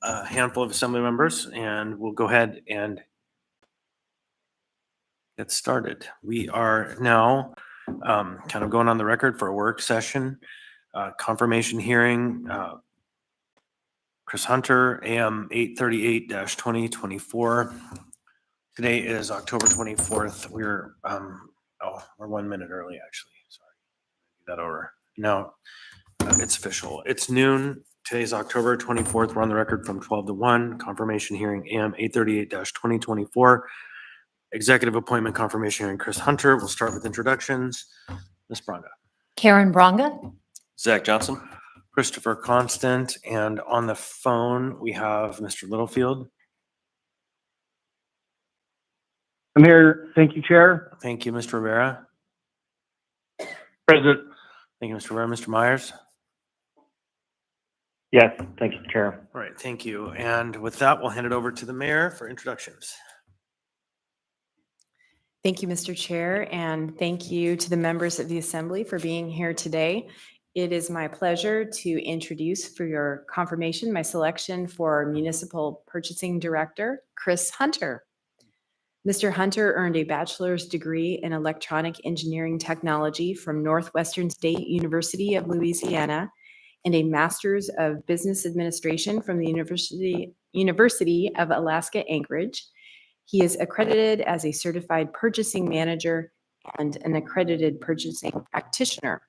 a handful of assembly members, and we'll go ahead and get started. We are now kind of going on the record for a work session, confirmation hearing. Chris Hunter, AM 838-2024. Today is October 24th. We're 1 minute early, actually. Sorry. Do that over. No, it's official. It's noon. Today's October 24th. We're on the record from 12 to 1. Confirmation hearing AM 838-2024. Executive appointment confirmation hearing Chris Hunter. We'll start with introductions. Ms. Braga. Karen Bronga. Zach Johnson. Christopher Constant. And on the phone, we have Mr. Littlefield. I'm here. Thank you, Chair. Thank you, Mr. Rivera. President. Thank you, Mr. Rivera. Mr. Myers. Yes, thank you, Chair. All right, thank you. And with that, we'll hand it over to the mayor for introductions. Thank you, Mr. Chair, and thank you to the members of the Assembly for being here today. It is my pleasure to introduce for your confirmation my selection for Municipal Purchasing Director, Chris Hunter. Mr. Hunter earned a bachelor's degree in electronic engineering technology from Northwestern State University of Louisiana and a master's of business administration from the University of Alaska Anchorage. He is accredited as a certified purchasing manager and an accredited purchasing practitioner.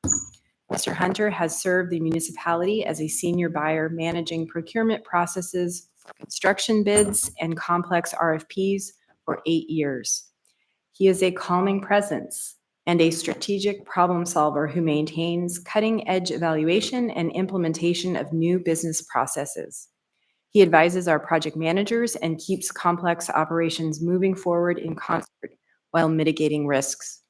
Mr. Hunter has served the municipality as a senior buyer managing procurement processes for construction bids and complex RFPs for 8 years. He is a calming presence and a strategic problem solver who maintains cutting-edge evaluation and implementation of new business processes. He advises our project managers and keeps complex operations moving forward in concert while mitigating risks.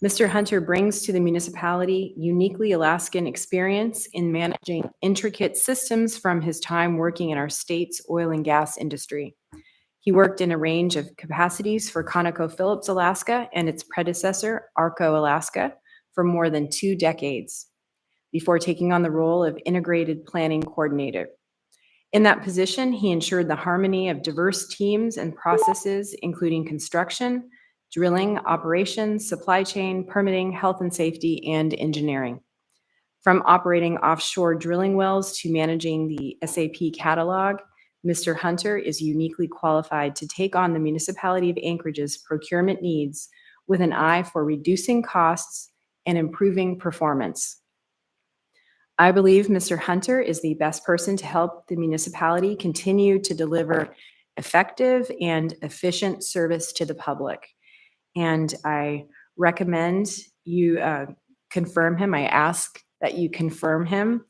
Mr. Hunter brings to the municipality uniquely Alaskan experience in managing intricate systems from his time working in our state's oil and gas industry. He worked in a range of capacities for ConocoPhillips Alaska and its predecessor, Arco Alaska, for more than 2 decades, before taking on the role of Integrated Planning Coordinator. In that position, he ensured the harmony of diverse teams and processes, including construction, drilling, operations, supply chain, permitting, health and safety, and engineering. From operating offshore drilling wells to managing the SAP catalog, Mr. Hunter is uniquely qualified to take on the municipality of Anchorage's procurement needs with an eye for reducing costs and improving performance. I believe Mr. Hunter is the best person to help the municipality continue to deliver effective and efficient service to the public. And I recommend you confirm him. I ask that you confirm him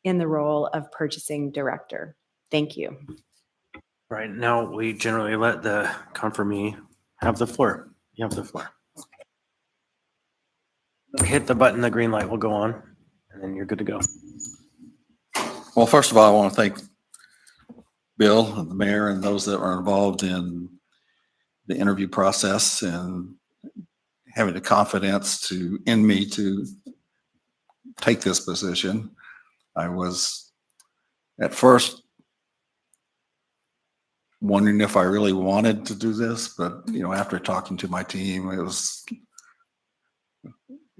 in the role of purchasing director. Thank you. Right now, we generally let the confirmee have the floor. You have the floor. Hit the button, the green light will go on, and then you're good to go. Well, first of all, I want to thank Bill and the mayor and those that were involved in the interview process and having the confidence in me to take this position. I was at first wondering if I really wanted to do this, but after talking to my team,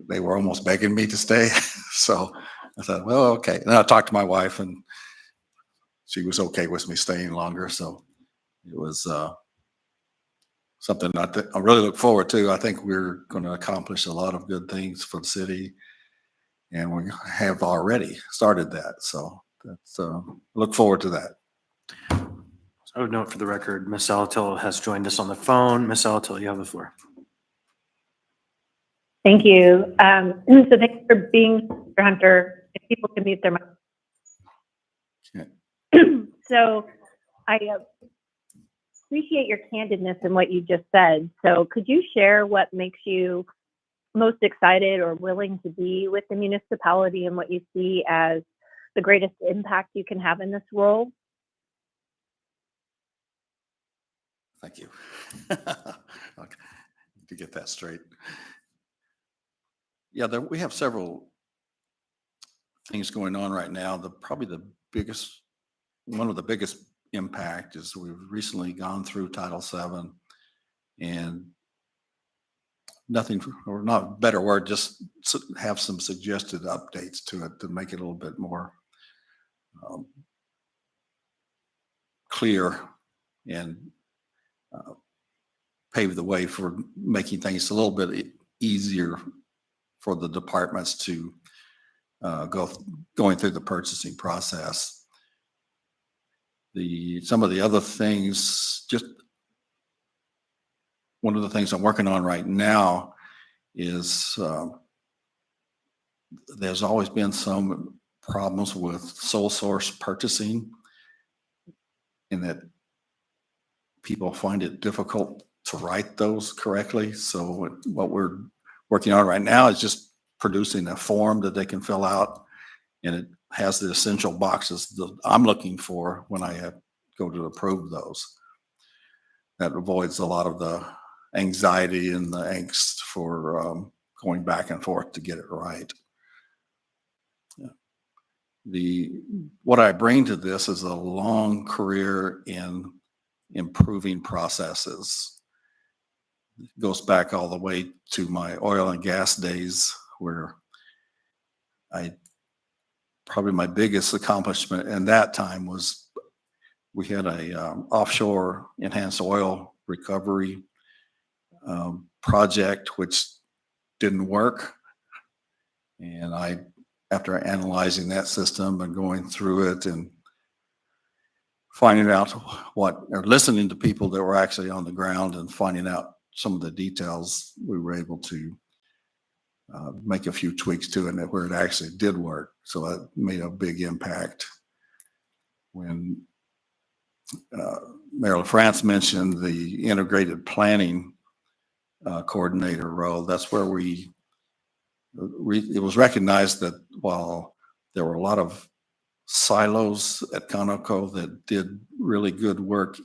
they were almost begging me to stay. So I thought, well, okay. And I talked to my wife and she was okay with me staying longer. So it was something I really look forward to. I think we're going to accomplish a lot of good things for the city, and we have already started that. So that's look forward to that. I would note for the record, Ms. Salatil has joined us on the phone. Ms. Salatil, you have the floor. Thank you. So thanks for being here, Hunter. If people can mute their mic. Okay. So I appreciate your candidness in what you just said. So could you share what makes you most excited or willing to be with the municipality and what you see as the greatest impact you can have in this role? Thank you. Okay. To get that straight. Yeah, we have several things going on right now. Probably the biggest one of the biggest impact is we've recently gone through Title VII, and nothing, or not a better word, just have some suggested updates to it to make it a little bit more clear and pave the way for making things a little bit easier for the departments to going through the purchasing process. Some of the other things, just one of the things I'm working on right now is there's always been some problems with sole source purchasing, in that people find it difficult to write those correctly. So what we're working on right now is just producing a form that they can fill out, and it has the essential boxes that I'm looking for when I go to approve those. That avoids a lot of the anxiety and the angst for going back and forth to get it right. What I bring to this is a long career in improving processes. It goes back all the way to my oil and gas days, where probably my biggest accomplishment in that time was we had a offshore enhanced oil recovery project which didn't work. And after analyzing that system and going through it and finding out or listening to people that were actually on the ground and finding out some of the details, we were able to make a few tweaks to it where it actually did work. So that made a big impact. When Mayor LaFrance mentioned the integrated planning coordinator role, that's where it was recognized that while there were a lot of silos at Conoco that did really good work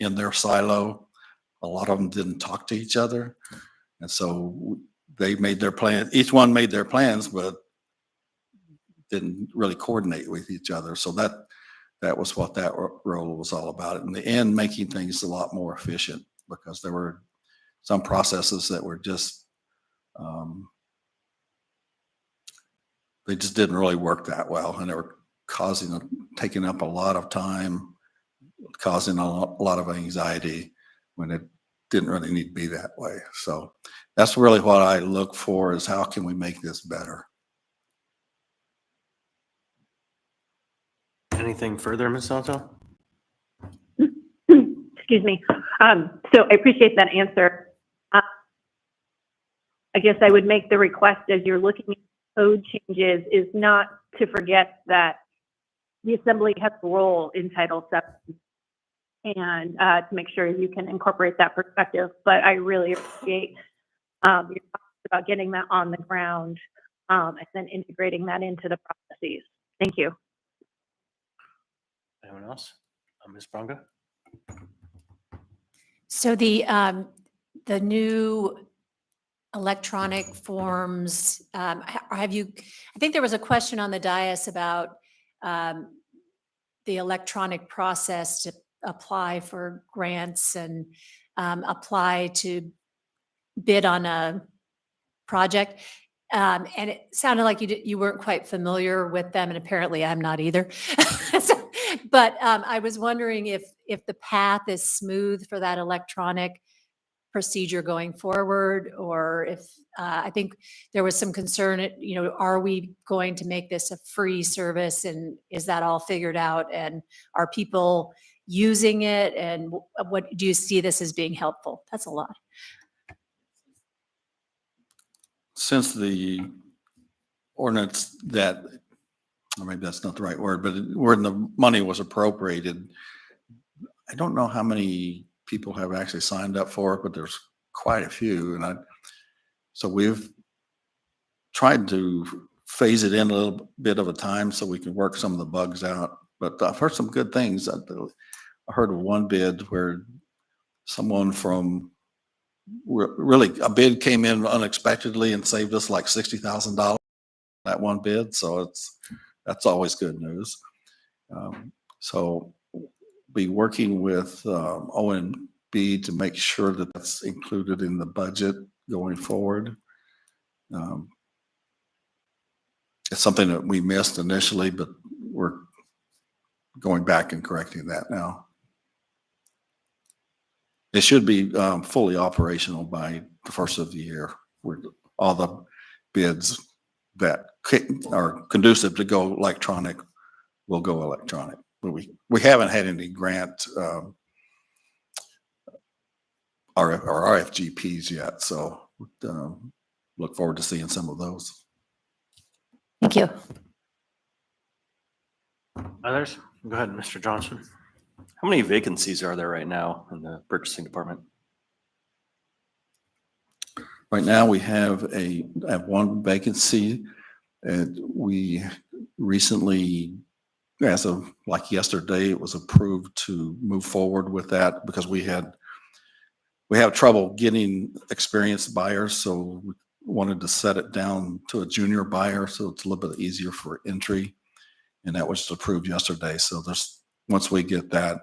in their silo, a lot of them didn't talk to each other. And so they made their plan, each one made their plans, but didn't really coordinate with each other. So that was what that role was all about. In the end, making things a lot more efficient, because there were some processes that were just, they just didn't really work that well, and they were taking up a lot of time, causing a lot of anxiety when it didn't really need to be that way. So that's really what I look for, is how can we make this better? Anything further, Ms. Salto? Excuse me. So I appreciate that answer. I guess I would make the request, as you're looking at code changes, is not to forget that the Assembly has a role in Title VII, and to make sure you can incorporate that perspective. But I really appreciate your thoughts about getting that on the ground and then integrating that into the processes. Thank you. Anyone else? Ms. Braga? So the new electronic forms, I think there was a question on the dais about the electronic process to apply for grants and apply to bid on a project. And it sounded like you weren't quite familiar with them, and apparently I'm not either. But I was wondering if the path is smooth for that electronic procedure going forward, or if I think there was some concern, are we going to make this a free service, and is that all figured out, and are people using it, and what do you see this as being helpful? That's a lot. Since the ordinance that, or maybe that's not the right word, but when the money was appropriated, I don't know how many people have actually signed up for it, but there's quite a few. And so we've tried to phase it in a little bit of a time so we can work some of the bugs out. But I've heard some good things. I heard of one bid where someone from really, a bid came in unexpectedly and saved us like $60,000, that one bid. So that's always good news. So be working with ONB to make sure that that's included in the budget going forward. Um, It's something that we missed initially, but we're going back and correcting that now. It should be fully operational by the first of the year, where all the bids that are conducive to go electronic will go electronic. But we haven't had any grant RFGPs yet, so look forward to seeing some of those. Thank you. Others? Go ahead, Mr. Johnson. How many vacancies are there right now in the purchasing department? Right now, we have one vacancy, and we recently, as of like yesterday, it was approved to move forward with that because we have trouble getting experienced buyers, so we wanted to set it down to a junior buyer, so it's a little bit easier for entry, and that was approved yesterday. So once we get that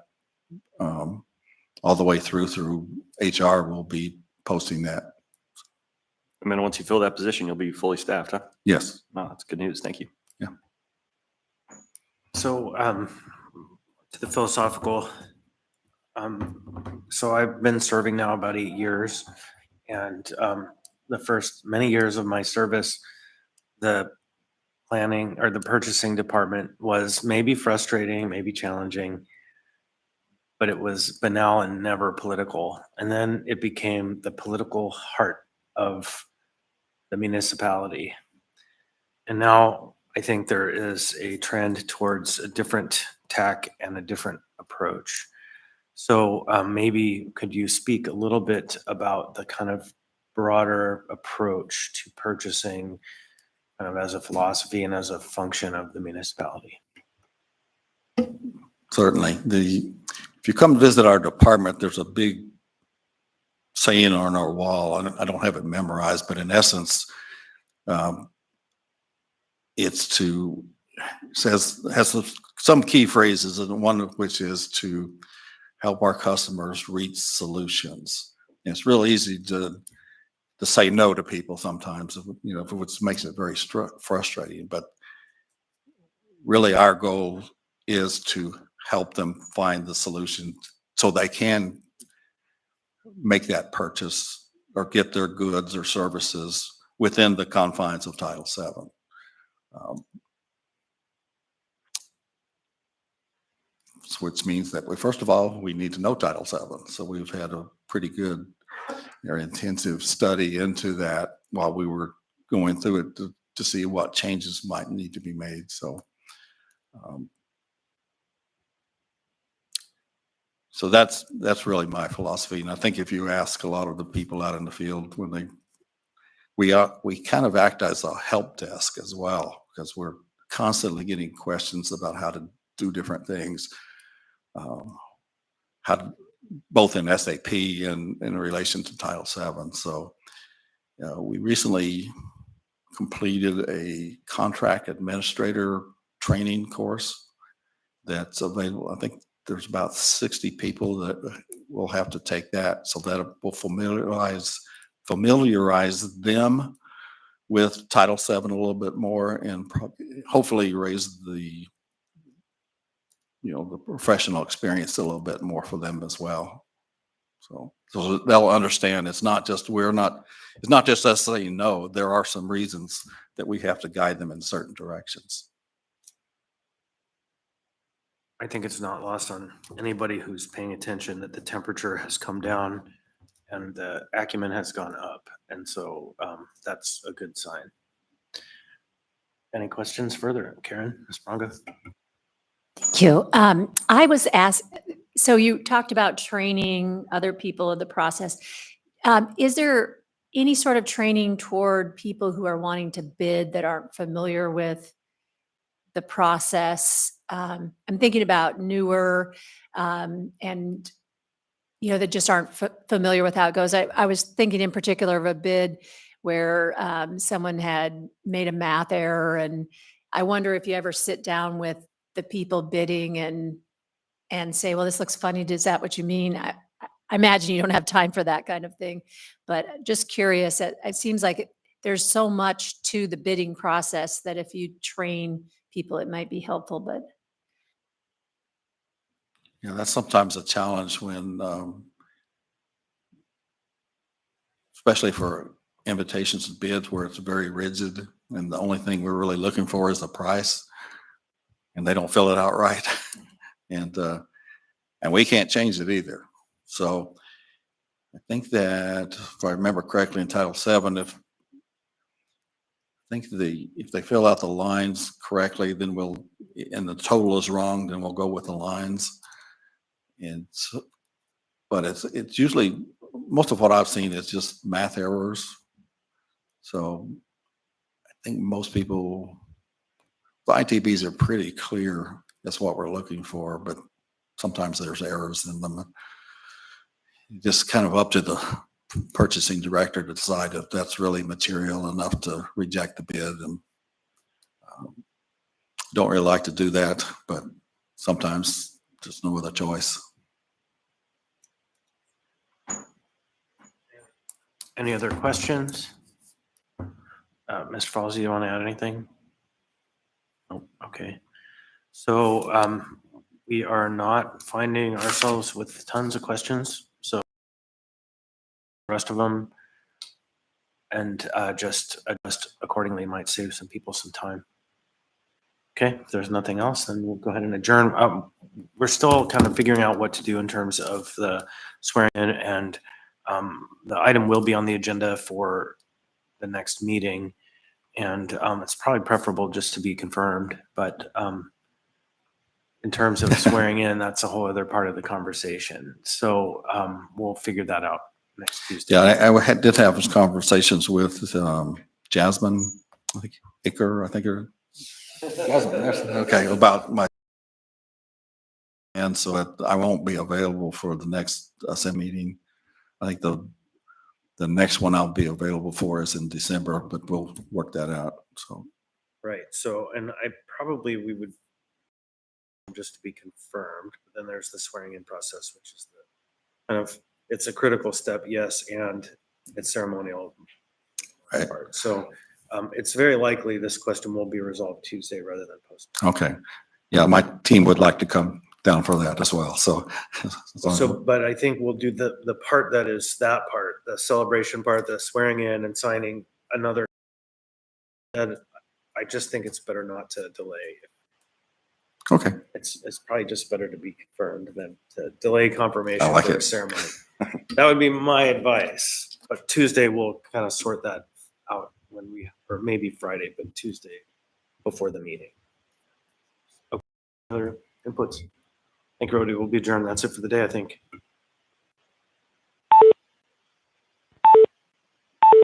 all the way through HR, we'll be posting that. I mean, once you fill that position, you'll be fully staffed, huh? Yes. No, that's good news. Thank you. So, to the philosophical, so I've been serving now about 8 years, and the first many years of my service, the planning or the purchasing department was maybe frustrating, maybe challenging, but it was banal and never political. And then it became the political heart of the municipality. And now I think there is a trend towards a different tack and a different approach. So maybe could you speak a little bit about the kind of broader approach to purchasing kind of as a philosophy and as a function of the municipality? Certainly. If you come visit our department, there's a big saying on our wall, and I don't have it memorized, but in essence, has some key phrases, and one of which is to help our customers reach solutions. And it's real easy to say no to people sometimes, which makes it very frustrating. But really, our goal is to help them find the solution so they can make that purchase or get their goods or services within the confines of Title VII. Which means that first of all, we need to know Title VII. So we've had a pretty good or intensive study into that while we were going through it to see what changes might need to be made. So that's really my philosophy. And I think if you ask a lot of the people out in the field, we kind of act as a help desk as well, because we're constantly getting questions about how to do different things, both in SAP and in relation to Title VII. So we recently completed a contract administrator training course that's available. I think there's about 60 people that will have to take that, so that will familiarize them with Title VII a little bit more, and hopefully raise the professional experience a little bit more for them as well. So they'll understand it's not just us saying no. There are some reasons that we have to guide them in certain directions. I think it's not lost on anybody who's paying attention that the temperature has come down and the acumen has gone up. And so that's a good sign. Any questions further? Karen, Ms. Bronga? Thank you. I was asked, so you talked about training other people in the process. Is there any sort of training toward people who are wanting to bid that aren't familiar with the process? I'm thinking about newer and that just aren't familiar with how it goes. I was thinking in particular of a bid where someone had made a math error, and I wonder if you ever sit down with the people bidding and and say, well, this looks funny. Is that what you mean? I imagine you don't have time for that kind of thing, but just curious. It seems like there's so much to the bidding process that if you train people, it might be helpful, but Yeah, that's sometimes a challenge when, especially for invitations and bids where it's very rigid and the only thing we're really looking for is the price and they don't fill it out right. And we can't change it either. So I think that if I remember correctly in Title VII, if they fill out the lines correctly, then and the total is wrong, then we'll go with the lines. And so, but it's usually, most of what I've seen is just math errors. So I think most people, the ITBs are pretty clear. That's what we're looking for, but sometimes there's errors in them. Just kind of up to the purchasing director to decide if that's really material enough to reject the bid. And don't really like to do that, but sometimes there's no other choice. Any other questions? Mr. Falls, you want to add anything? Oh, okay. So we are not finding ourselves with tons of questions. So the rest of them and just adjust accordingly might save some people some time. Okay, if there's nothing else, then we'll go ahead and adjourn. We're still kind of figuring out what to do in terms of the swearing in, and the item will be on the agenda for the next meeting. And it's probably preferable just to be confirmed, but in terms of swearing in, that's a whole other part of the conversation. So we'll figure that out next Tuesday. Yeah, I did have some conversations with Jasmine, I think Iker, I think her. Okay, about my, and so I won't be available for the next Senate meeting. I think the next one I'll be available for is in December, but we'll work that out. So, Right. So, and we would just to be confirmed, but then there's the swearing in process, which is the kind of, it's a critical step, yes, and it's ceremonial Right. part. So it's very likely this question will be resolved Tuesday rather than post. okay. Yeah, my team would like to come down for that as well. So, But I think we'll do the part that is that part, the celebration part, the swearing in and signing another. And I just think it's better not to delay. okay. It's probably just better to be confirmed than to delay confirmation I like for a it. ceremony. That would be my advice. But Tuesday we'll kind of sort that out or maybe Friday, but Tuesday before the meeting. Okay. Other inputs? Thank you, Rody. We'll be adjourned. That's it for the day, I think.